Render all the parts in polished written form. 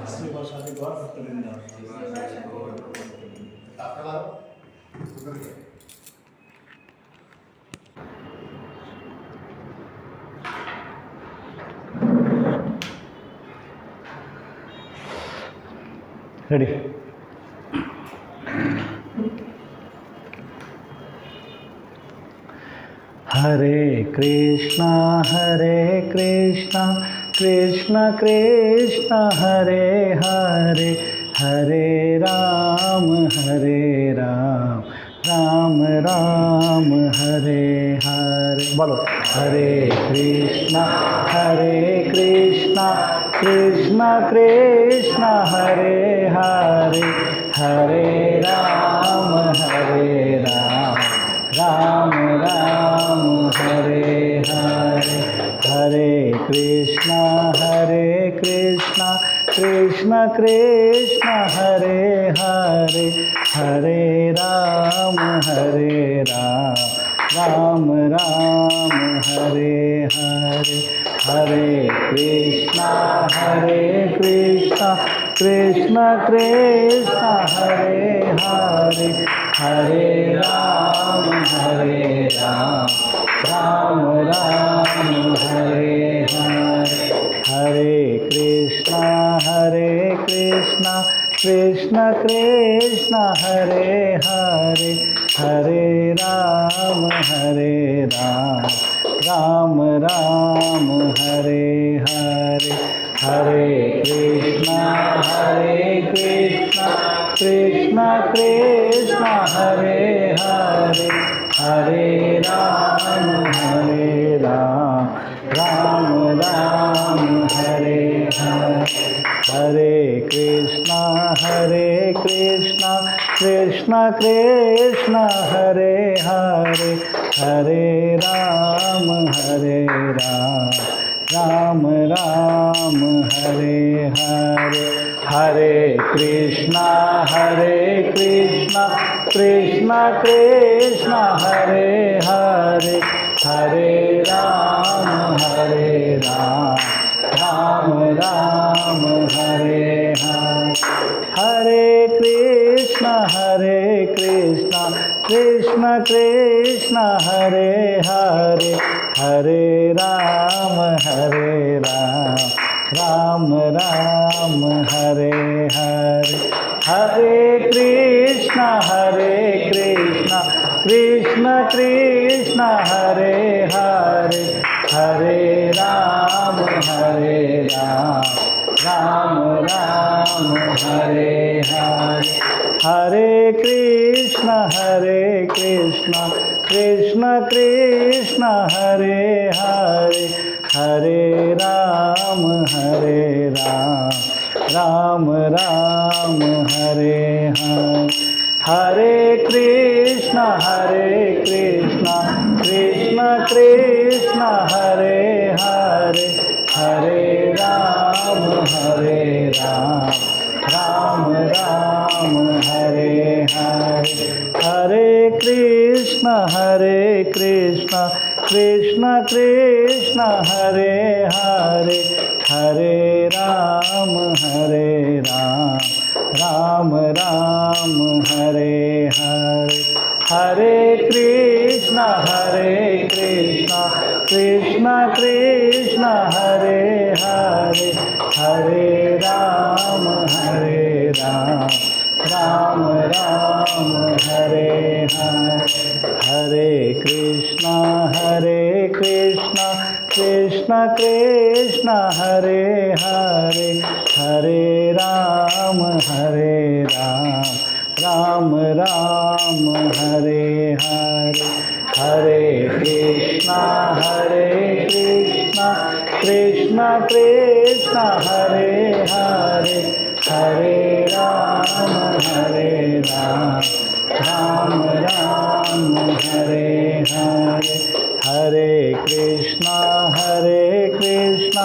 श्रीवासादि गौर भक्तवृंद। Ready. हरे कृष्णा कृष्ण कृष्ण हरे हरे, हरे राम राम राम हरे हरे। बोलो हरे कृष्णा कृष्ण कृष्ण हरे हरे, हरे राम राम राम हरे हरे। हरे कृष्णा कृष्ण कृष्ण हरे हरे, हरे राम राम राम हरे हरे। हरे कृष्णा कृष्ण कृष्ण हरे हरे, हरे राम राम राम हरे हरे। हरे कृष्णा कृष्ण कृष्ण हरे हरे, हरे राम राम राम हरे हरे। हरे कृष्णा कृष्ण कृष्ण हरे हरे, हरे राम राम राम हरे हरे। हरे कृष्णा कृष्ण कृष्ण हरे हरे, हरे राम राम राम हरे हरे। हरे कृष्णा कृष्ण कृष्ण हरे हरे, हरे राम राम राम हरे हरे। हरे कृष्ण कृष्ण कृष्ण हरे हरे, हरे राम राम राम हरे हरे। हरे कृष्ण कृष्ण कृष्ण हरे हरे, हरे राम राम राम हरे हरे। हरे कृष्ण कृष्ण कृष्ण हरे हरे, हरे राम राम राम हरे हरे। हरे कृष्ण कृष्ण कृष्ण हरे हरे, हरे राम राम राम हरे हरे। हरे कृष्ण कृष्ण कृष्ण हरे हरे, हरे राम राम राम हरे हरे। हरे कृष्ण कृष्ण कृष्ण हरे हरे, हरे राम राम राम हरे हरे। हरे कृष्ण कृष्ण कृष्ण हरे हरे, हरे राम राम राम हरे हरे। हरे कृष्ण कृष्ण कृष्ण हरे हरे, हरे राम राम राम हरे हरे। हरे कृष्ण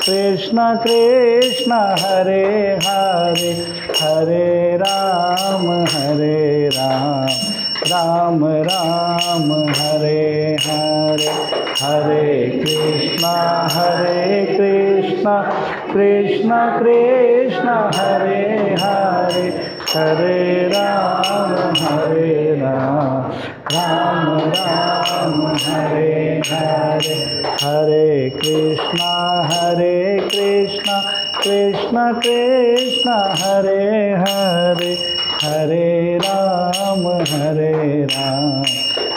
कृष्ण कृष्ण हरे हरे, हरे राम राम राम हरे हरे, हरे कृष्णा कृष्णा कृष्णा हरे हरे, हरे राम राम राम हरे हरे, हरे कृष्णा कृष्णा कृष्णा हरे हरे, हरे राम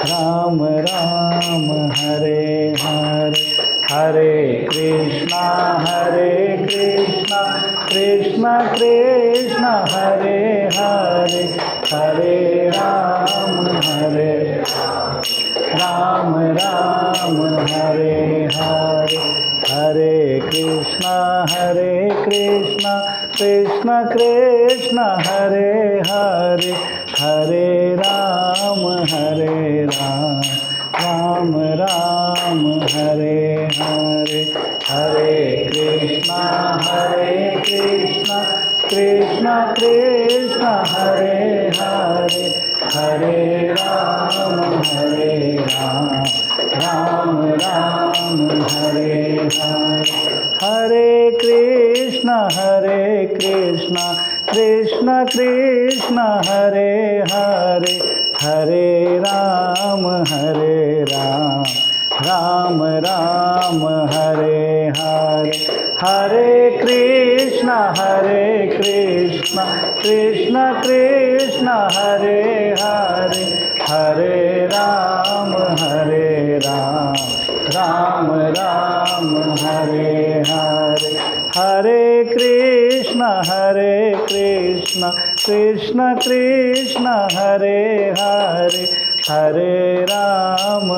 राम राम हरे हरे, हरे कृष्णा कृष्णा कृष्णा हरे हरे, हरे राम राम हरे हरे, हरे कृष्णा कृष्णा कृष्णा हरे हरे, हरे राम राम राम हरे हरे, हरे कृष्णा कृष्णा कृष्णा हरे हरे, हरे राम राम राम हरे हरे, हरे कृष्णा कृष्णा कृष्णा हरे हरे, हरे राम राम राम हरे हरे, हरे कृष्णा कृष्णा कृष्णा हरे हरे, हरे राम राम राम हरे हरे, हरे कृष्णा कृष्णा कृष्णा हरे हरे, हरे राम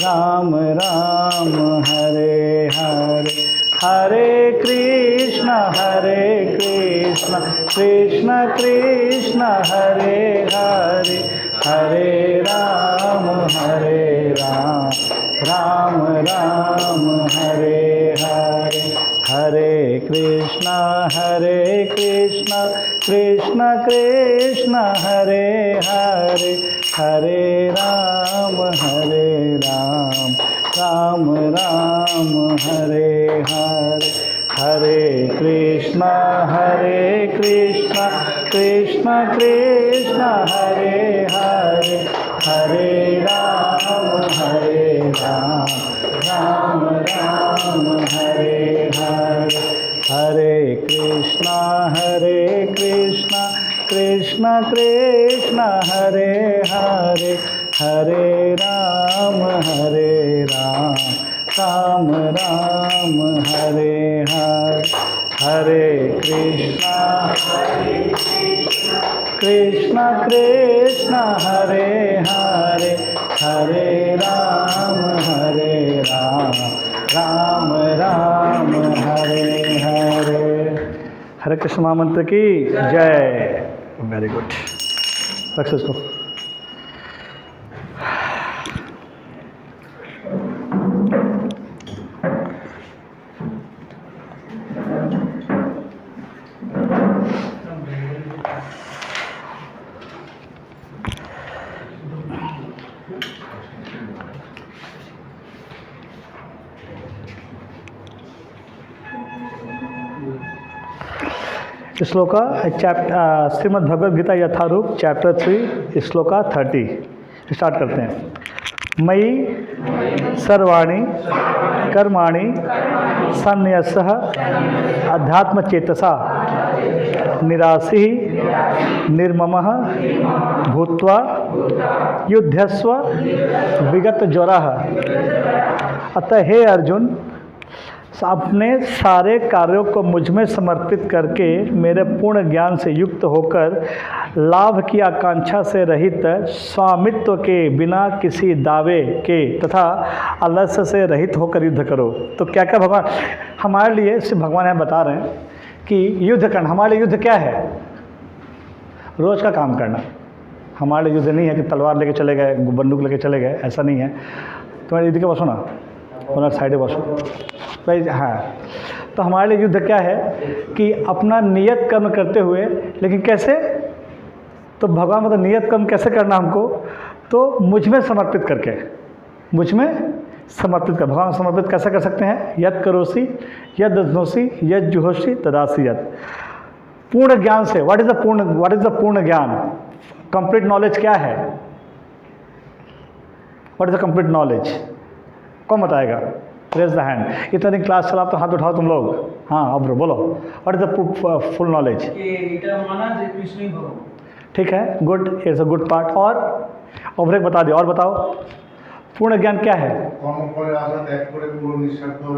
राम राम हरे हरे, हरे कृष्णा कृष्णा कृष्णा हरे हरे, हरे राम राम राम हरे हरे, हरे कृष्णा कृष्णा कृष्णा हरे हरे, हरे राम राम राम हरे हरे, हरे कृष्णा कृष्णा कृष्णा हरे हरे, हरे राम राम राम हरे हरे, हरे कृष्णा कृष्णा कृष्णा हरे हरे, हरे राम राम राम हरे हरे, हरे कृष्णा कृष्णा हरे हरे, हरे राम राम राम हरे हरे। हरे कृष्ण महामंत्र की जय। वेरी गुड, रख इसको। Shloka chapter Shrimad Bhagavad Gita Yatharoop chapter 3 shloka 30 start करते हैं। मयि सर्वाणि कर्माणि सन्न्यसः अध्यात्मचेतसा निरासी निर्ममः भूत्वा युध्यस्व विगतज्वरः। अतः हे अर्जुन, अपने सारे कार्यों को मुझ में समर्पित करके मेरे पूर्ण ज्ञान से युक्त होकर लाभ की आकांक्षा से रहित, स्वामित्व के बिना किसी दावे के तथा आलस्य से रहित होकर युद्ध करो। तो क्या क्या भगवान हमारे लिए, सिर्फ भगवान यहाँ बता रहे हैं कि युद्ध करना हमारे लिए युद्ध क्या है? रोज़ का काम करना। हमारे लिए युद्ध नहीं है कि तलवार लेके चले गए, बंदूक लेके चले गए, ऐसा नहीं है। तुम्हारे युद्ध के बसो ना, ओनर साइडे बसो भाई। हाँ, तो हमारे लिए युद्ध क्या है कि अपना नियत कर्म करते हुए, लेकिन कैसे? तो भगवान मतलब नियत कर्म कैसे करना हमको, तो मुझ में समर्पित करके, मुझ में समर्पित कर। भगवान समर्पित कैसे कर सकते हैं, यद करोसी यद दधनोसी यद जुहोसी तदासी यद, पूर्ण ज्ञान से। व्हाट इज द पूर्ण ज्ञान, कंप्लीट नॉलेज क्या है, what is the complete knowledge, कौन बताएगा, रेज द हैंड। इतना दिन क्लास चला तो हाथ उठाओ तुम लोग, हाँ अब बोलो, what is the full knowledge. ठीक है, good, it's a good part. और एक बता दियो, और बताओ पूर्ण ज्ञान क्या है,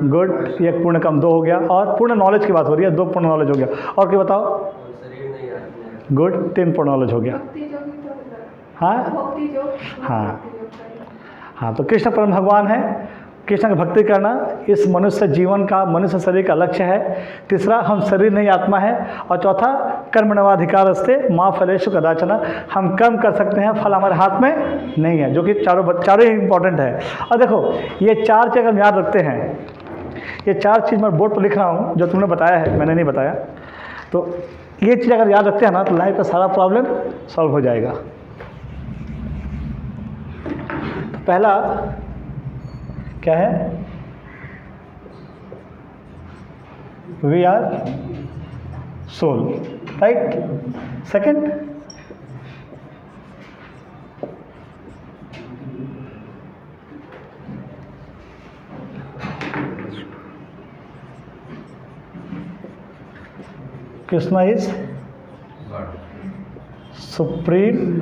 गुड, ये पूर्ण कम 2 हो गया। और पूर्ण नॉलेज की बात हो रही है, 2 पूर्ण नॉलेज हो गया। और क्या बताओ, गुड, 3 पूर्ण नॉलेज हो गया। हाँ हाँ हाँ, तो कृष्ण परम भगवान है, कृष्ण की भक्ति करना इस मनुष्य जीवन का, मनुष्य शरीर का लक्ष्य है। तीसरा, हम शरीर नहीं आत्मा है। और चौथा, कर्मण्यवाधिकारस्ते माँ फलेषु कदाचन, हम कर्म कर सकते हैं, फल हमारे हाथ में नहीं है, जो कि चारों ही इंपॉर्टेंट है। और देखो ये 4 चीज़ हम याद रखते हैं, ये 4 चीज़ मैं बोर्ड पर लिख रहा हूँ, जो तुमने बताया है, मैंने नहीं बताया। तो ये चीज़ अगर याद रखते हैं ना, तो लाइफ का सारा प्रॉब्लम सॉल्व हो जाएगा। तो पहला क्या है, we are soul, right. Second, Krishna is supreme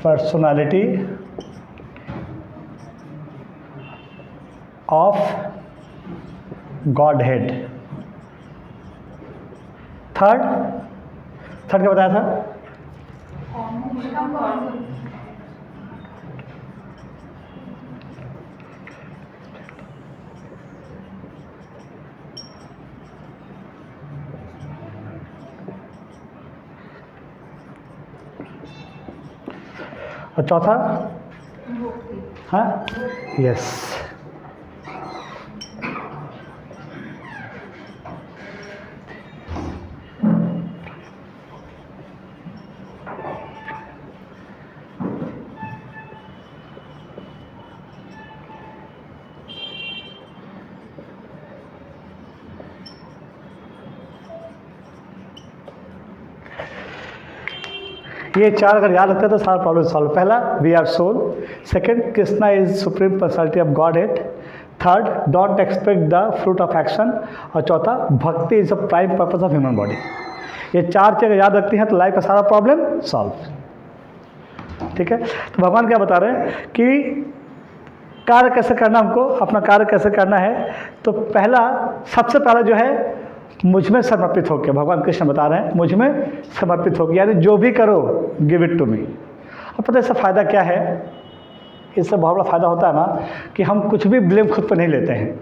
personality of Godhead। Third क्या बताया था, और चौथा, हाँ, यस। ये 4 अगर याद रखते हैं तो सारा प्रॉब्लम सॉल्व। पहला, we are soul. Second, Krishna is supreme personality of Godhead. Third, don't expect the fruit of action. और चौथा, bhakti is the prime purpose of human body. ये 4 चीज़ याद रखती हैं तो लाइफ का सारा प्रॉब्लम सॉल्व। ठीक है, तो भगवान क्या बता रहे हैं कि कार्य कैसे करना, हमको अपना कार्य कैसे करना है। तो पहला, सबसे पहला जो है, मुझ में समर्पित होकर, भगवान कृष्ण बता रहे हैं मुझ में समर्पित होकर, यानी जो भी करो गिव इट टू मी। अब पता है इससे फ़ायदा क्या है, इससे बहुत बड़ा फ़ायदा होता है ना कि हम कुछ भी ब्लेम खुद पर नहीं लेते हैं।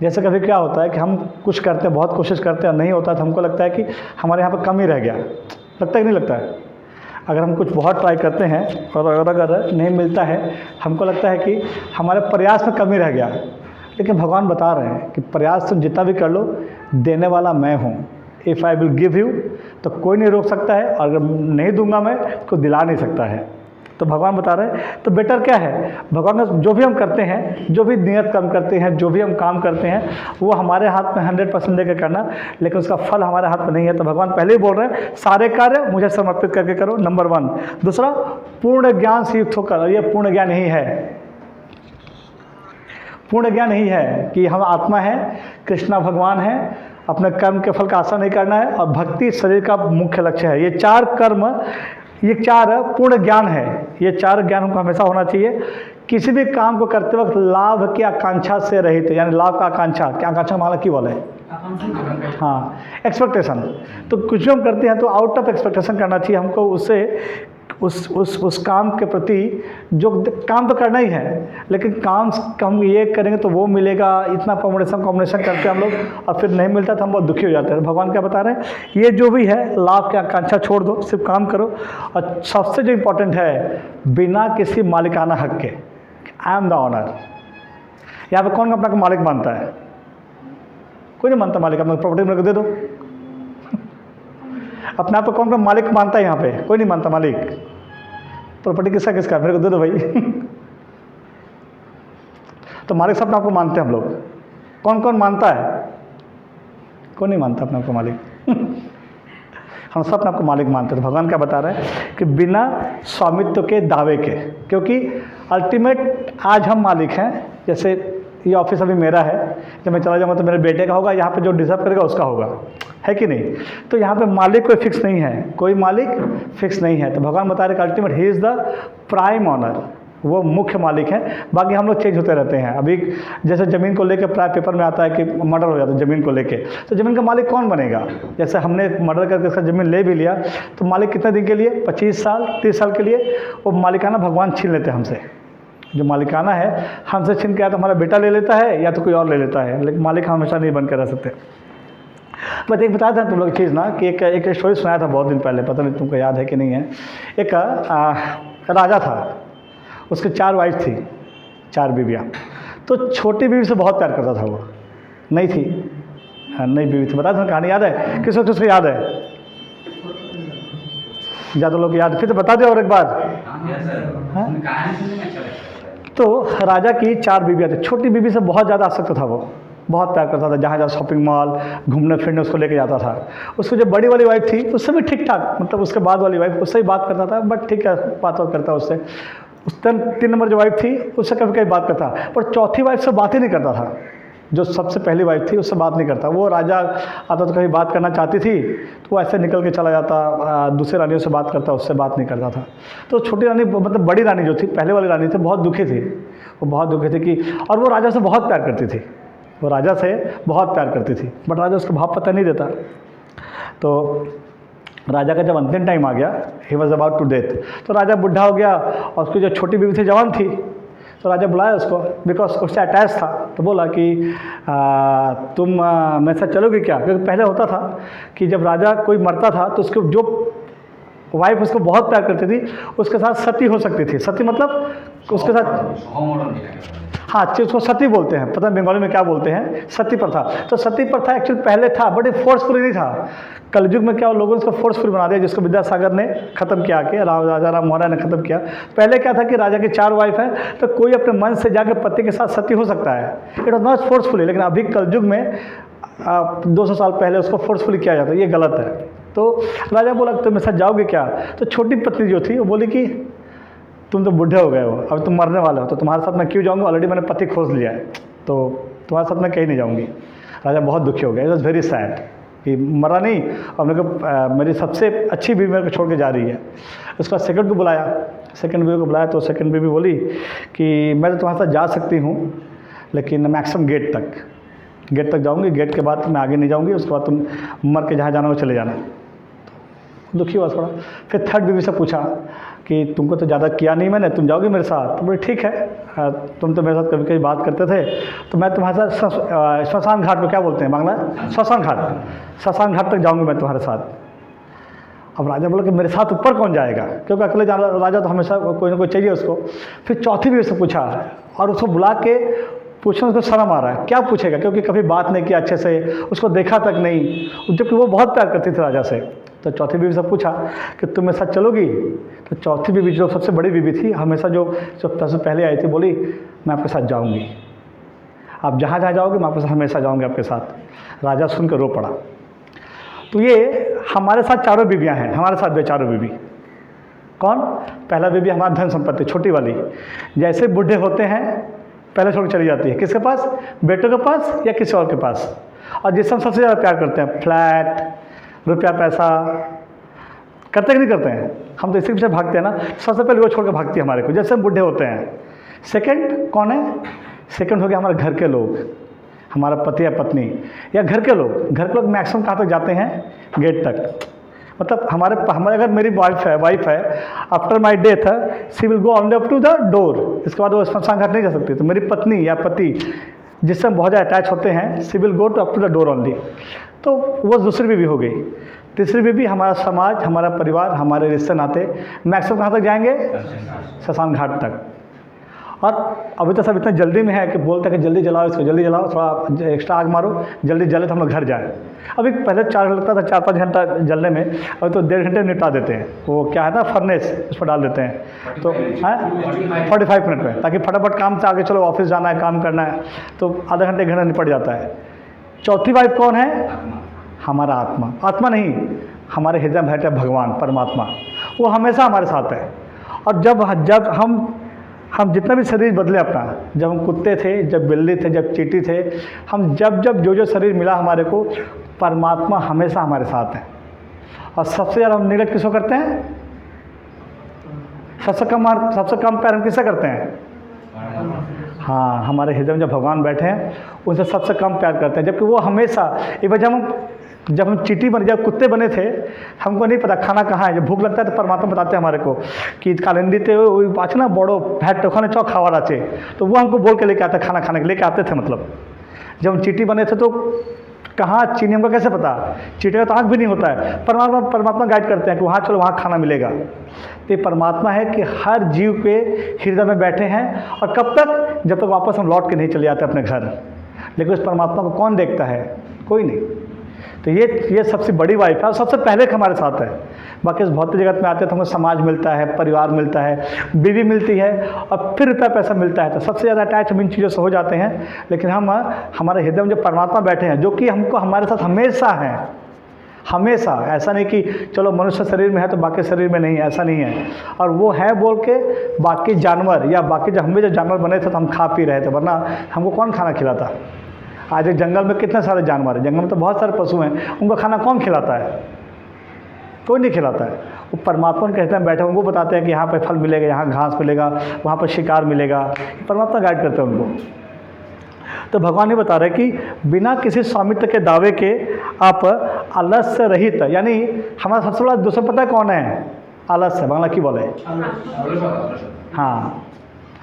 जैसे कभी क्या होता है कि हम कुछ करते हैं, बहुत कोशिश करते हैं, नहीं होता तो हमको लगता है कि हमारे यहाँ पर कमी रह गया, लगता है कि नहीं लगता है। अगर हम कुछ बहुत ट्राई करते हैं और अगर नहीं मिलता है, हमको लगता है कि हमारे प्रयास में कमी रह गया। लेकिन भगवान बता रहे हैं कि प्रयास तुम जितना भी कर लो, देने वाला मैं हूँ। If I will give you, तो कोई नहीं रोक सकता है, और अगर नहीं दूंगा मैं, कोई दिला नहीं सकता है। तो भगवान बता रहे हैं, तो बेटर क्या है, भगवान का जो भी हम करते हैं, जो भी नियत कर्म करते हैं, जो भी हम काम करते हैं, वो हमारे हाथ में 100% लेकर करना, लेकिन उसका फल हमारे हाथ में नहीं है। तो भगवान पहले ही बोल रहे हैं, सारे कार्य मुझे समर्पित करके करो, नंबर 1। दूसरा, पूर्ण ज्ञान से युक्त होकर, और ये पूर्ण ज्ञान यही है, पूर्ण ज्ञान यही है कि हम आत्मा है, कृष्णा भगवान है, अपने कर्म के फल का आशा नहीं करना है, और भक्ति शरीर का मुख्य लक्ष्य है। ये 4 कर्म, ये 4 पूर्ण ज्ञान है। ये 4 ज्ञान हमको हमेशा होना चाहिए। किसी भी काम को करते वक्त लाभ की आकांक्षा से रहित, यानी लाभ का आकांक्षा, क्या आकांक्षा माला की बोले, हाँ, एक्सपेक्टेशन। तो कुछ भी हम करते हैं तो आउट ऑफ एक्सपेक्टेशन करना चाहिए हमको, उससे उस काम के प्रति, जो काम तो करना ही है, लेकिन काम हम ये करेंगे तो वो मिलेगा, इतना कॉम्बिनेशन करके हम लोग, और फिर नहीं मिलता तो हम बहुत दुखी हो जाते हैं। भगवान क्या बता रहे हैं, ये जो भी है लाभ की आकांक्षा छोड़ दो, सिर्फ काम करो। और सबसे जो इम्पोर्टेंट है, बिना किसी मालिकाना हक के, आई एम द ऑनर। यहाँ पर कौन अपना को मालिक मानता है, कोई नहीं मानता मालिक। अपना प्रॉपर्टी मेरे को दे दो, अपने आप को कौन कौन मालिक मानता है यहाँ पे? कोई नहीं मानता मालिक। प्रॉपर्टी किसका किसका? मेरे को दे दो भाई। तो मालिक सब अपने आप को मानते हैं हम लोग। कौन कौन मानता है? कौन नहीं मानता अपने आप को मालिक? हम सब अपने आप को मालिक मानते हैं। तो भगवान क्या बता रहे हैं कि बिना स्वामित्व के दावे के, क्योंकि अल्टीमेट आज हम मालिक हैं। जैसे ये ऑफिस अभी मेरा है, जब मैं चला जाऊँगा तो मेरे बेटे का होगा, यहाँ पे जो डिजर्व करेगा उसका होगा, है कि नहीं? तो यहाँ पे मालिक कोई फिक्स नहीं है, कोई मालिक फिक्स नहीं है। तो भगवान बता रहे कि ultimate he is the prime honour, वो मुख्य मालिक हैं। बाकी हम लोग चेंज होते रहते हैं। अभी जैसे ज़मीन को लेकर प्राय पेपर में आता है कि मर्डर हो जाता है ज़मीन को लेके, तो ज़मीन का मालिक कौन बनेगा? जैसे हमने मर्डर करके उसका ज़मीन ले भी लिया, तो मालिक कितने दिन के लिए? 25 साल 30 साल के लिए वो मालिकाना भगवान छीन लेते हैं हमसे। जो मालिकाना है हमसे छीन के या तो हमारा बेटा ले लेता है या तो कोई और ले लेता है, लेकिन मालिक हमेशा नहीं बन के रह सकते। बस एक बताया था तुम लोग चीज़ ना कि एक स्टोरी सुनाया था बहुत दिन पहले, पता नहीं तुमको याद है कि नहीं है। एक राजा था, उसकी 4 वाइफ थी, 4 बीवियाँ। तो छोटी बीवी से बहुत प्यार करता था वो, नहीं थी, हाँ नई बीवी थी। बताया था कहानी, याद है? किस वक्त उसको याद है? ज़्यादा लोग याद, फिर तो बता दो और एक बार। हाँ? तो राजा की 4 बीवियाँ थी। छोटी बीवी से बहुत ज़्यादा आसक्त था वो, बहुत प्यार करता था। जहाँ जहाँ शॉपिंग मॉल घूमने फिरने उसको लेके जाता था। उसको जो बड़ी वाली वाइफ थी उससे भी ठीक ठाक, मतलब उसके बाद वाली वाइफ उससे ही बात करता था, बट ठीक है बात करता उससे। उस 3 नंबर जो वाइफ थी उससे कभी कभी बात करता, पर चौथी वाइफ से बात ही नहीं करता था। जो सबसे पहली वाइफ थी उससे बात नहीं करता। वो राजा आता तो कभी बात करना चाहती थी तो वो ऐसे निकल के चला जाता, दूसरे रानियों से बात करता, उससे बात नहीं करता था। तो छोटी रानी, मतलब बड़ी रानी जो थी, पहले वाली रानी थी, बहुत दुखी थी। वो बहुत दुखी थी कि, और वो राजा से बहुत प्यार करती थी, वो राजा से बहुत प्यार करती थी, बट राजा उसका भाव पता नहीं देता। तो राजा का जब अंतिम टाइम आ गया, he was about to death, तो राजा बुढ़ा हो गया और उसकी जो छोटी बीवी थी जवान थी। तो राजा बुलाया उसको, बिकॉज उससे अटैच था। तो बोला कि तुम मेरे साथ चलोगे क्या? क्योंकि पहले होता था कि जब राजा कोई मरता था तो उसके जो वाइफ उसको बहुत प्यार करती थी उसके साथ सती हो सकती थी। सती मतलब उसके साथ, हाँ उसको सती बोलते हैं, पता नहीं बंगाली में क्या बोलते हैं, सती प्रथा। तो सती प्रथा एक्चुअली पहले था, बट ये फोर्सफुली नहीं था। कलयुग में क्या हो, लोगों ने इसको फोर्सफुल बना दिया, जिसको विद्यासागर ने खत्म किया, के राजा राम मोहन राय ने खत्म किया। पहले क्या था कि राजा की 4 वाइफ हैं, तो कोई अपने मन से जाकर पति के साथ सती हो सकता है, इट वॉज नॉट फोर्सफुली। लेकिन अभी कलयुग में 200 साल पहले उसको फोर्सफुली किया जाता है, ये गलत है। तो राजा बोला तुम मेरे साथ जाओगे क्या? तो छोटी पत्नी जो थी वो बोली कि तुम तो बूढ़े हो गए हो, अब तुम मरने वाले हो, तो तुम्हारे साथ मैं क्यों जाऊँगा? ऑलरेडी मैंने पति खोज लिया है, तो तुम्हारे साथ मैं कहीं नहीं जाऊँगी। राजा बहुत दुखी हो गया, इट वॉज वेरी सैड कि मरा नहीं और मेरे को मेरी सबसे अच्छी बीवी मेरे को छोड़ के जा रही है। उसके बाद सेकंड को बुलाया, सेकंड बीवी को बुलाया, तो सेकंड बीवी बोली कि मैं तो तुम्हारे साथ जा सकती हूँ, लेकिन मैक्सिमम गेट तक जाऊँगी, गेट के बाद मैं आगे नहीं जाऊँगी, उसके बाद तुम मर के जहाँ जाना हो चले जाना। दुखी हुआ थोड़ा। फिर थर्ड बीवी से पूछा कि तुमको तो ज़्यादा किया नहीं मैंने, तुम जाओगे मेरे साथ? तो बोले ठीक है, तुम तो मेरे साथ कभी कभी बात करते थे, तो मैं तुम्हारे साथ श्मशान घाट में, क्या बोलते हैं बांग्ला, श्मशान घाट तक जाऊँगी मैं तुम्हारे साथ। अब राजा बोला कि मेरे साथ ऊपर कौन जाएगा, क्योंकि अकेले जाना, राजा तो हमेशा कोई ना कोई चाहिए उसको। फिर चौथी बीवी से पूछा और उसको बुला के पूछने उसको शर्म आ रहा है, क्या पूछेगा, क्योंकि कभी बात नहीं किया अच्छे से, उसको देखा तक नहीं, जबकि वो बहुत प्यार करती थी राजा से। तो चौथी बीवी से पूछा कि तुम मेरे साथ चलोगी? तो चौथी बीवी जो सबसे बड़ी बीवी थी, हमेशा जो सबसे पहले आई थी, बोली मैं आपके साथ जाऊंगी, आप जहाँ जहाँ जाओगे मैं आपके साथ हमेशा जाऊंगी आपके साथ। राजा सुनकर रो पड़ा। तो ये हमारे साथ 4 बीवियाँ हैं, हमारे साथ भी 4 बीवी। कौन? पहला बीवी हमारा धन संपत्ति, छोटी वाली, जैसे बूढ़े होते हैं पहले छोड़ चली जाती है, किसके पास? बेटों के पास या किसी और के पास। और जिससे हम सबसे ज़्यादा प्यार करते हैं, फ्लैट, रुपया पैसा, करते कि नहीं करते हैं? हम तो इसी पीछे भागते हैं ना। सबसे पहले वो छोड़ कर भागती है हमारे को, जैसे हम बूढ़े होते हैं। सेकंड कौन है? सेकंड हो गया हमारे घर के लोग, हमारा पति या पत्नी या घर के लोग। घर के लोग मैक्सिमम कहाँ तक जाते हैं? गेट तक। मतलब हमारे अगर मेरी वाइफ है after my death she will go only up to the door, इसके बाद वो श्मशान घाट नहीं जा सकती। तो मेरी पत्नी या पति जिससे हम बहुत ज़्यादा अटैच होते हैं, she will go to up to the door only. तो वो दूसरी बीवी हो गई। तीसरी बीवी हमारा समाज, हमारा परिवार, हमारे रिश्ते नाते मैक्सिमम कहाँ तक जाएंगे? श्मशान घाट तक। और अभी तो सब इतना जल्दी में है कि बोलते हैं कि जल्दी जलाओ इसको, जल्दी जलाओ, थोड़ा एक्स्ट्रा आग मारो, जल्दी जले तो हम लोग घर जाए। अभी पहले लगता था 4-5 घंटा जलने में, अभी तो 1.5 घंटे निपटा देते हैं। वो क्या है ना, फर्नेस, उस पर डाल देते हैं तो 45 मिनट में, ताकि फटाफट काम से आगे चलो, ऑफिस जाना है, काम करना है, तो आधा घंटे 1 घंटा निपट जाता है। चौथी वाइफ कौन है? हमारा आत्मा। आत्मा नहीं, हमारे हृदय में बैठे भगवान परमात्मा, वो हमेशा हमारे साथ है। और जब हम जितना भी शरीर बदले अपना, जब हम कुत्ते थे, जब बिल्ली थे, जब चींटी थे, हम जब जो शरीर मिला हमारे को, परमात्मा हमेशा हमारे साथ है। और सबसे ज़्यादा हम निगलेक्ट किसको करते हैं? सबसे कम प्यार हम किससे करते हैं? हाँ, हमारे हृदय में जब भगवान बैठे हैं उनसे सबसे कम प्यार करते हैं। जबकि वो हमेशा, एक बार जब हम चींटी बने, जब कुत्ते बने थे, हमको नहीं पता खाना कहाँ है। जब भूख लगता है तो परमात्मा बताते हैं हमारे को कि कालिंदीते आज ना बड़ो भैट ओखाने चौ खावा चे, तो वो हमको बोल के लेके आते, खाना खाने के लेके आते थे। मतलब जब हम चींटी बने थे तो कहाँ चीनी, हमको कैसे पता? चींटी का तो आँख भी नहीं होता है। परमात्मा गाइड करते हैं कि वहाँ चलो, वहाँ खाना मिलेगा। तो ये परमात्मा है कि हर जीव के हृदय में बैठे हैं। और कब तक? जब तक वापस हम लौट के नहीं चले जाते अपने घर। लेकिन उस परमात्मा को कौन देखता है? कोई नहीं। तो ये सबसे बड़ी वाइफ है और सबसे पहले हमारे साथ है। बाकी इस भौतिक जगत में आते हैं तो हमें समाज मिलता है, परिवार मिलता है, बीवी मिलती है, और फिर रुपया पैसा मिलता है। तो सबसे ज़्यादा अटैच हम इन चीज़ों से हो जाते हैं। लेकिन हमारे हृदय में जो परमात्मा बैठे हैं, जो कि हमको हमारे साथ हमेशा हैं, हमेशा। ऐसा नहीं कि चलो मनुष्य शरीर में है तो बाकी शरीर में नहीं, ऐसा नहीं है। और वो है बोल के बाकी जानवर, या बाकी जो हमें जो जानवर बने थे तो हम खा पी रहे थे, वरना हमको कौन खाना खिलाता? आज एक जंगल में कितने सारे जानवर हैं, जंगल में तो बहुत सारे पशु हैं, उनको खाना कौन खिलाता है? कोई नहीं खिलाता है। वो परमात्मा कहते हैं बैठे, उनको बताते हैं कि यहाँ पे फल मिलेगा, यहाँ घास मिलेगा, वहाँ पर शिकार मिलेगा। परमात्मा गाइड करते हैं उनको। तो भगवान ये बता रहे हैं कि बिना किसी स्वामित्व के दावे के आप आलस्य रहित, यानी हमारा सबसे बड़ा दुश्मन पता है कौन है? आलस्य। बांग्ला की बोले? हाँ,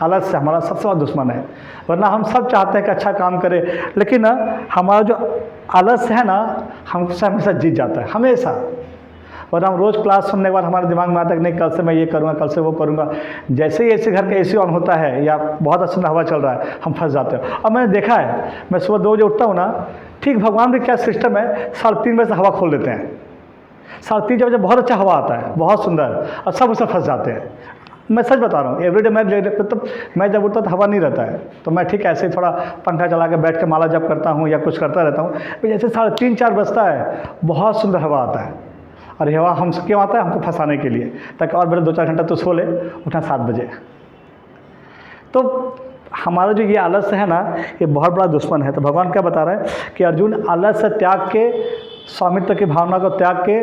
आलस्य हमारा सबसे बड़ा दुश्मन है। वरना हम सब चाहते हैं कि अच्छा काम करें, लेकिन हमारा जो आलस्य है ना, हमसे हमेशा जीत जाता है, हमेशा। वरना हम रोज़ क्लास सुनने के बाद हमारे दिमाग में आता है कि नहीं, कल से मैं ये करूँगा, कल से वो करूँगा। जैसे ही ऐसे घर का एसी ऑन होता है या बहुत अच्छा हवा चल रहा है, हम फंस जाते हैं। और मैंने देखा है, मैं सुबह 2 बजे उठता हूँ ना, ठीक भगवान भी क्या सिस्टम है, 3:30 बजे से हवा खोल देते हैं। 3:30 बजे बहुत अच्छा हवा आता है, बहुत सुंदर, और सब उसमें फंस जाते हैं। मैं सच बता रहा हूँ, एवरीडे मैं जब उठता तो हवा नहीं रहता है, तो मैं ठीक ऐसे ही थोड़ा पंखा चला के बैठ के माला जप करता हूँ या कुछ करता रहता हूँ। तो जैसे 3:30-4 बजता है, बहुत सुंदर हवा आता है। और हवा हमसे क्यों आता है? हमको फंसाने के लिए, ताकि और मेरे 2-4 घंटा तो सो ले, उठना 7 बजे। तो हमारा जो ये आलस्य है ना, ये बहुत बड़ा दुश्मन है। तो भगवान क्या बता रहे हैं कि अर्जुन, आलस्य त्याग के, स्वामित्व की भावना को त्याग के,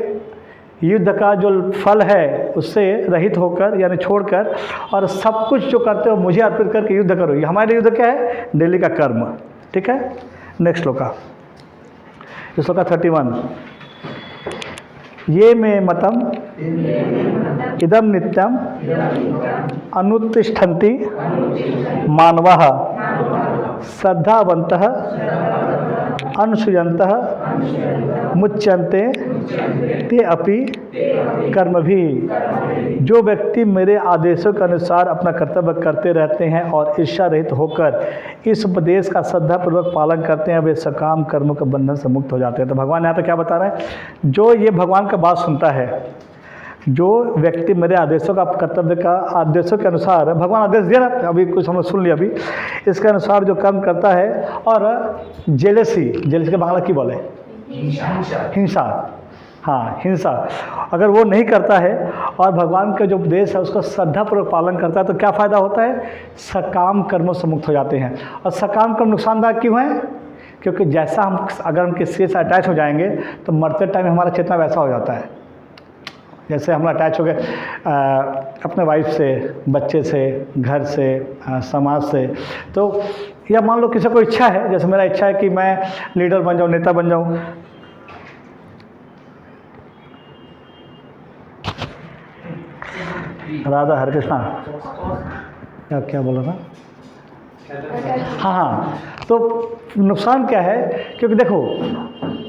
युद्ध का जो फल है उससे रहित होकर, यानी छोड़कर, और सब कुछ जो करते हो मुझे अर्पित करके युद्ध करो। ये हमारे लिए युद्ध क्या है? डेली का कर्म। ठीक है, नेक्स्ट श्लोका, श्लोका 31। ये मे मतम इदम नित्यम अनुतिष्ठन्ति मानवाः श्रद्धावन्तः अनुसूयन्तः मुच्यन्ते ते अपि कर्म भी। जो व्यक्ति मेरे आदेशों के अनुसार अपना कर्तव्य करते रहते हैं और ईर्ष्या रहित होकर इस उपदेश का श्रद्धापूर्वक पालन करते हैं, वे सकाम कर्मों के बंधन से मुक्त हो जाते हैं। तो भगवान यहाँ पे क्या बता रहे हैं? जो ये भगवान का बात सुनता है, जो व्यक्ति मेरे आदेशों का कर्तव्य का आदेशों के अनुसार, भगवान आदेश दिया ना, अभी कुछ हमने सुन लिया, अभी इसके अनुसार जो कर्म करता है, और जेलसी के बांग्ला की बोले? हिंसा। हाँ, हिंसा अगर वो नहीं करता है और भगवान का जो उपदेश है उसका श्रद्धापूर्वक पालन करता है, तो क्या फ़ायदा होता है? सकाम कर्मों से मुक्त हो जाते हैं। और सकाम कर्म नुकसानदायक क्यों है? क्योंकि जैसा अगर हम किसी से अटैच हो जाएंगे तो मरते टाइम हमारा चेतना वैसा हो जाता है। जैसे हम अटैच हो गए अपने वाइफ से, बच्चे से, घर से, समाज से, तो या मान लो किसी को इच्छा है, जैसे मेरा इच्छा है कि मैं लीडर बन जाऊँ, नेता बन जाऊँ, राधा हरे कृष्णा, क्या बोला था? हाँ हाँ, तो नुकसान क्या है? क्योंकि देखो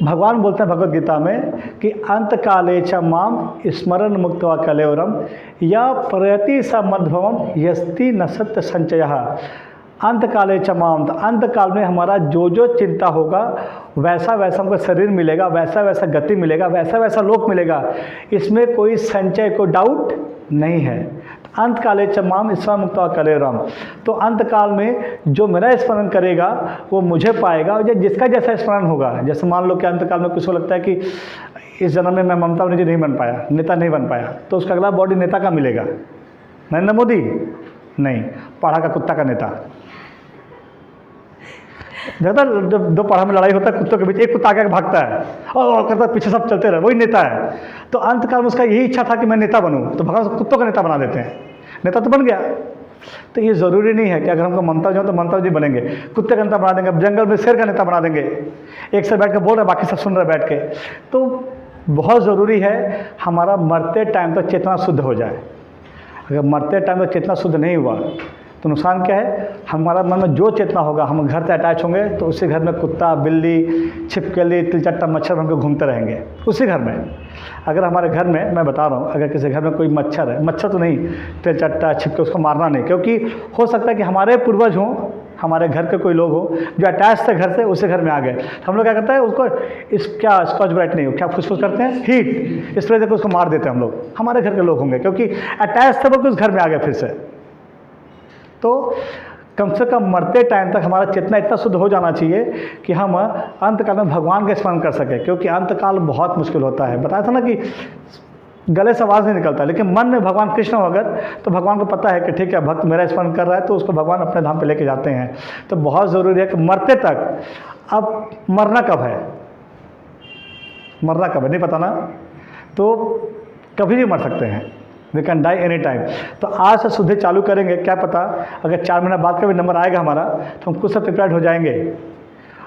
भगवान बोलते हैं भगवत गीता में कि अंत काले च माम स्मरण मुक्त्वा कलेवरम या प्रयति स मध्वम यस्ति न सत्य संचय। अंत काले च माम, तो अंत काल में हमारा जो जो चिंता होगा वैसा वैसा हमको शरीर मिलेगा, वैसा वैसा गति मिलेगा, वैसा वैसा लोक मिलेगा, इसमें कोई संचय को डाउट नहीं है। अंत काले च माम स्मरण मुक्त्वा कलेवरम, तो अंत काल में जो मेरा स्मरण करेगा वो मुझे पाएगा, और जिसका जैसा स्मरण होगा। जैसे मान लो कि अंत काल में किसी को लगता है कि इस जन्म में मैं ममता बनर्जी नहीं बन पाया, नेता नहीं बन पाया, तो उसका अगला बॉडी नेता का मिलेगा? नरेंद्र मोदी नहीं, पढ़ा का कुत्ता का नेता। ज़्यादा जब दो पढ़ा में लड़ाई होता है कुत्तों के बीच, एक कुत्ता आगे भागता है और करता पीछे सब चलते रहे, वही नेता है। तो अंत काल में उसका यही इच्छा था कि मैं नेता बनूं, तो भगवान कुत्तों का नेता बना देते हैं, नेता तो बन गया। तो ये ज़रूरी नहीं है कि अगर हमको ममता जी हो तो ममता जी बनेंगे, कुत्ते का नेता बना देंगे, जंगल में शेर का नेता बना देंगे, एक से बैठ के बोल रहे बाकी सब सुन रहे बैठ के। तो बहुत ज़रूरी है हमारा मरते टाइम तक चेतना शुद्ध हो जाए। अगर मरते टाइम तक चेतना शुद्ध नहीं हुआ तो नुकसान क्या है? हमारा मन में जो चेतना होगा, हम घर से अटैच होंगे तो उसी घर में कुत्ता, बिल्ली, छिपकली, तिलचट्टा, मच्छर हमको घूमते रहेंगे उसी घर में। अगर हमारे घर में, मैं बता रहा हूँ, अगर किसी घर में कोई मच्छर है, मच्छर तो नहीं, तिलचट्टा, छिपके, उसको मारना नहीं, क्योंकि हो सकता है कि हमारे पूर्वज हों, हमारे घर के कोई लोग हो जो अटैच थे घर से, उसी घर में आ गए। तो हम लोग क्या करते हैं उसको, क्या स्कॉच ब्राइट नहीं हो, क्या फुसफुस करते हैं, हीट स्प्रे देकर उसको मार देते हैं हम लोग। हमारे घर के लोग होंगे क्योंकि अटैच थे वो उस घर में आ गए फिर से। तो कम से कम मरते टाइम तक हमारा चेतना इतना शुद्ध हो जाना चाहिए कि हम अंतकाल में भगवान का स्मरण कर सकें, क्योंकि अंतकाल बहुत मुश्किल होता है। बताया था ना कि गले से आवाज़ नहीं निकलता, लेकिन मन में भगवान कृष्ण हो अगर, तो भगवान को पता है कि ठीक है भक्त मेरा स्मरण कर रहा है, तो उसको भगवान अपने धाम पे लेके जाते हैं। तो बहुत ज़रूरी है कि मरते तक, अब मरना कब है, मरना कब है नहीं पता ना, तो कभी भी मर सकते हैं, we can die any time. तो आज से शुद्धि चालू करेंगे, क्या पता अगर 4 महीना बाद का भी नंबर आएगा हमारा तो हम कुछ से प्रिपेयर्ड हो जाएंगे।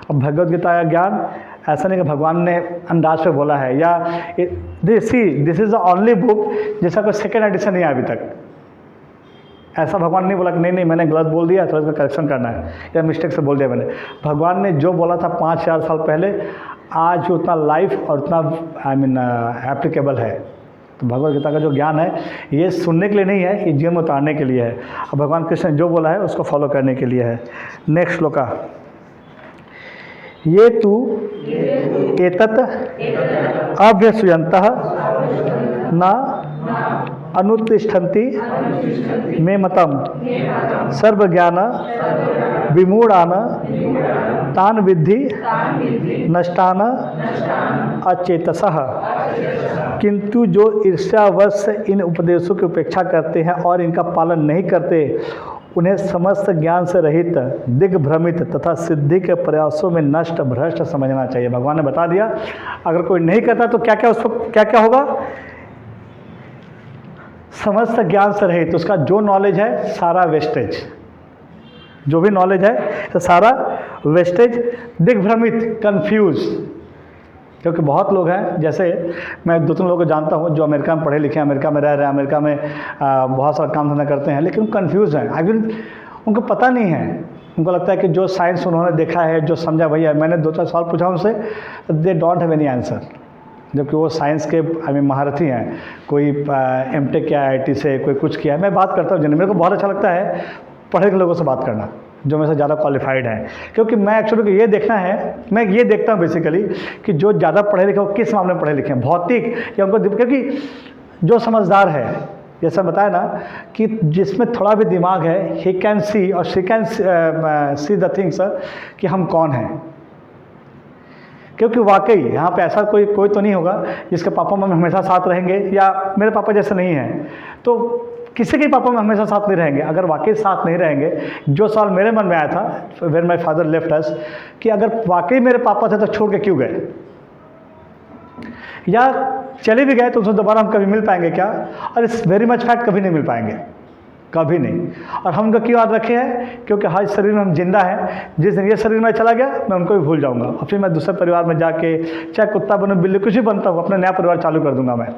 अब भगवद गीता का ज्ञान ऐसा नहीं कि भगवान ने अंदाज पे बोला है, या this is the only book जिसका कोई सेकेंड एडिशन नहीं है अभी तक। ऐसा भगवान नहीं बोला कि नहीं मैंने गलत बोल दिया तो इसका करेक्शन करना है, या मिस्टेक से बोल दिया मैंने। भगवान ने जो बोला था 5000 साल पहले, आज उतना लाइफ और उतना एप्लीकेबल है। तो भगवद गीता का जो ज्ञान है ये सुनने के लिए नहीं है, ये जीवन में उतारने के लिए है। और भगवान कृष्ण जो बोला है उसको फॉलो करने के लिए है। नेक्स्ट श्लोका, ये तू एतत् अभ्यसूयन्तः न अनुतिष्ठन्ति मे मतम् सर्वज्ञान विमूढ़ान तान विद्धि नष्टान अचेतसः। किंतु जो ईर्ष्यावश इन उपदेशों की उपेक्षा करते हैं और इनका पालन नहीं करते, उन्हें समस्त ज्ञान से रहित, दिग्भ्रमित तथा सिद्धि के प्रयासों में नष्ट भ्रष्ट समझना चाहिए। भगवान ने बता दिया अगर कोई नहीं करता तो क्या क्या उसको क्या क्या होगा, समस्त ज्ञान से रहित, उसका जो नॉलेज है सारा वेस्टेज, जो भी नॉलेज है तो सारा वेस्टेज, दिग्भ्रमित कंफ्यूज। क्योंकि बहुत लोग हैं, जैसे मैं 2-3 लोगों को जानता हूँ जो अमेरिका में पढ़े लिखे हैं, अमेरिका में रह रहे हैं, अमेरिका में बहुत सारा काम धंधा करते हैं, लेकिन कंफ्यूज हैं। आई मीन उनको पता नहीं है, उनको लगता है कि जो साइंस उन्होंने देखा है, जो समझा भैया, मैंने 2-4 सवाल पूछा उनसे, they don't have any answer, जबकि वो साइंस के महारथी हैं। कोई एमटेक किया IIT से, कोई कुछ किया है। मैं बात करता हूँ मेरे को बहुत अच्छा लगता है पढ़े लिखे लोगों से बात करना जो मेरे से ज़्यादा क्वालिफाइड हैं, क्योंकि मैं एक्चुअली ये देखना है, मैं ये देखता हूँ बेसिकली कि जो ज़्यादा पढ़े लिखे वो किस मामले में पढ़े लिखे हैं, भौतिक या उनको, क्योंकि जो समझदार है, जैसा बताया ना कि जिसमें थोड़ा भी दिमाग है, ही कैन सी और she can see the things कि हम कौन हैं। क्योंकि वाकई यहाँ पे ऐसा कोई तो नहीं होगा जिसके पापा मम्मी हमेशा साथ रहेंगे, या मेरे पापा जैसे नहीं हैं, तो किसी के पापा में हमेशा साथ नहीं रहेंगे। अगर वाकई साथ नहीं रहेंगे, जो सवाल मेरे मन में आया था व्हेन माय फादर लेफ्ट अस, कि अगर वाकई मेरे पापा थे तो छोड़ के क्यों गए, या चले भी गए तो उनसे दोबारा हम कभी मिल पाएंगे क्या? और इट्स वेरी मच फैक्ट, कभी नहीं मिल पाएंगे, कभी नहीं। और हम उनको क्यों याद रखे हैं? क्योंकि हर शरीर में हम जिंदा हैं, जिस दिन ये शरीर में चला गया मैं उनको भी भूल जाऊंगा, और फिर मैं दूसरे परिवार में जाके चाहे कुत्ता बनूं, बिल्ली, कुछ भी बनता हूँ, अपना नया परिवार चालू कर दूंगा मैं।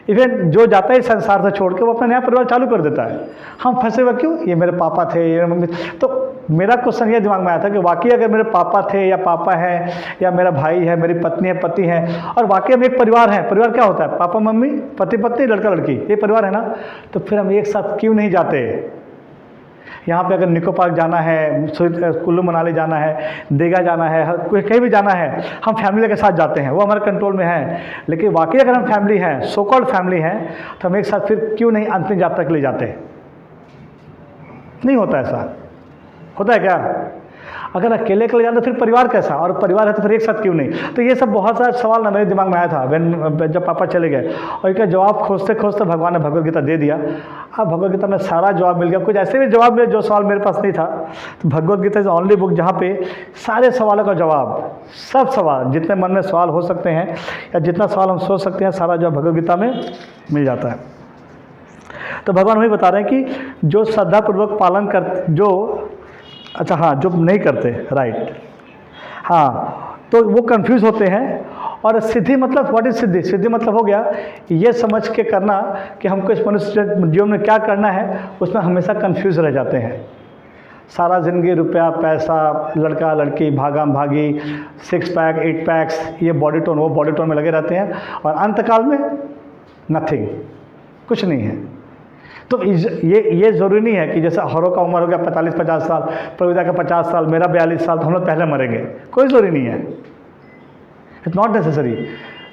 इवन जो जाता है संसार से छोड़ के वो अपना नया परिवार चालू कर देता है। हम फंसे हुए क्यों? ये मेरे पापा थे, ये मम्मी। तो मेरा क्वेश्चन ये दिमाग में आया था कि वाकई अगर मेरे पापा थे या पापा है या मेरा भाई है, मेरी पत्नी है, पति है, और वाकई हम एक परिवार है। परिवार क्या होता है? पापा मम्मी, पति पत्नी, लड़का लड़की, ये परिवार है ना। तो फिर हम एक साथ क्यों नहीं जाते? यहाँ पे अगर निको पार्क जाना है, कुल्लू मनाली जाना है, दीघा जाना है, कहीं भी जाना है, हम फैमिली के साथ जाते हैं, वो हमारे कंट्रोल में है। लेकिन वाकई अगर हम फैमिली हैं, सो कॉल्ड फैमिली हैं, तो हम एक साथ फिर क्यों नहीं अंतिम यात्रा के लिए जाते? नहीं होता ऐसा। होता है क्या? अगर अकेले के लिए जाते तो फिर परिवार कैसा, और परिवार है तो फिर एक साथ क्यों नहीं? तो ये सब बहुत सारे सवाल ना मेरे दिमाग में आया था जब पापा चले गए, और इनका जवाब खोजते खोजते भगवान ने भगवद गीता दे दिया। अब भगवद गीता में सारा जवाब मिल गया। कुछ ऐसे भी जवाब मिले जो सवाल मेरे पास नहीं था। तो Bhagavad Gita is only book जहाँ पे सारे सवालों का जवाब, सब सवाल जितने मन में सवाल हो सकते हैं या जितना सवाल हम सोच सकते हैं, सारा जवाब भगवद गीता में मिल जाता है। तो भगवान वही बता रहे हैं कि जो श्रद्धापूर्वक पालन कर, जो अच्छा हाँ, जो नहीं करते, राइट, हाँ, तो वो कंफ्यूज होते हैं। और सिद्धि मतलब, व्हाट इज सिद्धि? सिद्धि मतलब हो गया ये समझ के करना कि हमको इस मनुष्य जीवन में क्या करना है, उसमें हमेशा कंफ्यूज रह जाते हैं। सारा ज़िंदगी रुपया पैसा, लड़का लड़की, भागम भागी, 6 पैक 8 पैक्स, ये बॉडी टोन वो बॉडी टोन में लगे रहते हैं, और अंतकाल में नथिंग, कुछ नहीं है। तो ये ज़रूरी नहीं है कि जैसे हरों का उम्र हो गया 45-50 साल, प्रविदा का 50 साल, मेरा 42 साल, तो हम लोग पहले मरेंगे, कोई ज़रूरी नहीं है। It's not necessary.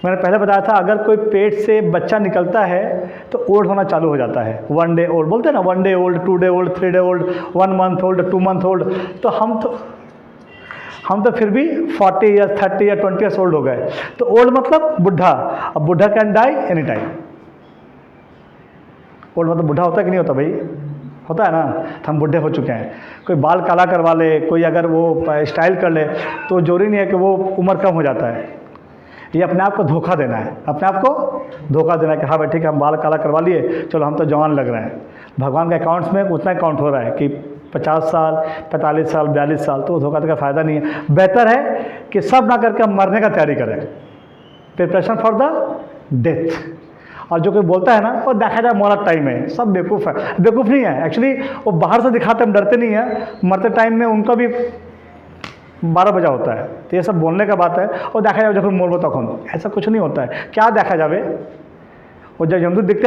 मैंने पहले बताया था, अगर कोई पेट से बच्चा निकलता है तो ओल्ड होना चालू हो जाता है। 1 डे ओल्ड बोलते हैं ना, 1 day old, 2 day old, 3 day old, 1 month old, 2 month old. तो हम तो फिर भी 40 या 30 या 20 ईयर्स ओल्ड हो गए। तो ओल्ड मतलब बुढ़ा। अब बुढ़ा can die any time. Old मतलब बुढ़ा होता है कि नहीं होता भाई? होता है ना। तो हम बुढ़े हो चुके हैं। कोई बाल काला करवा ले, कोई अगर वो स्टाइल कर ले, तो जरूरी नहीं है कि वो उम्र कम हो जाता है। ये अपने आप को धोखा देना है, अपने आप को धोखा देना है कि हाँ भाई ठीक है, हम बाल काला करवा लिए, चलो हम तो जवान लग रहे हैं। भगवान के अकाउंट्स में उतना काउंट हो रहा है कि 50 साल, 45 साल, 42 साल, तो धोखा का फ़ायदा नहीं है। बेहतर है कि सब ना करके हम मरने का तैयारी करें, प्रिपरेशन फॉर द डेथ। और जो कोई बोलता है ना, वो देखा जाए मौला टाइम है, सब बेवकूफ़ है। बेवकूफ़ नहीं है एक्चुअली, वो बाहर से दिखाते हम डरते नहीं हैं, मरते टाइम में उनका भी 12 बजा होता है। तो ये सब बोलने का बात है। और देखा जाए जब मोड़ तक ऐसा कुछ नहीं होता है। क्या देखा जाए, वो जब यमदूत दिखते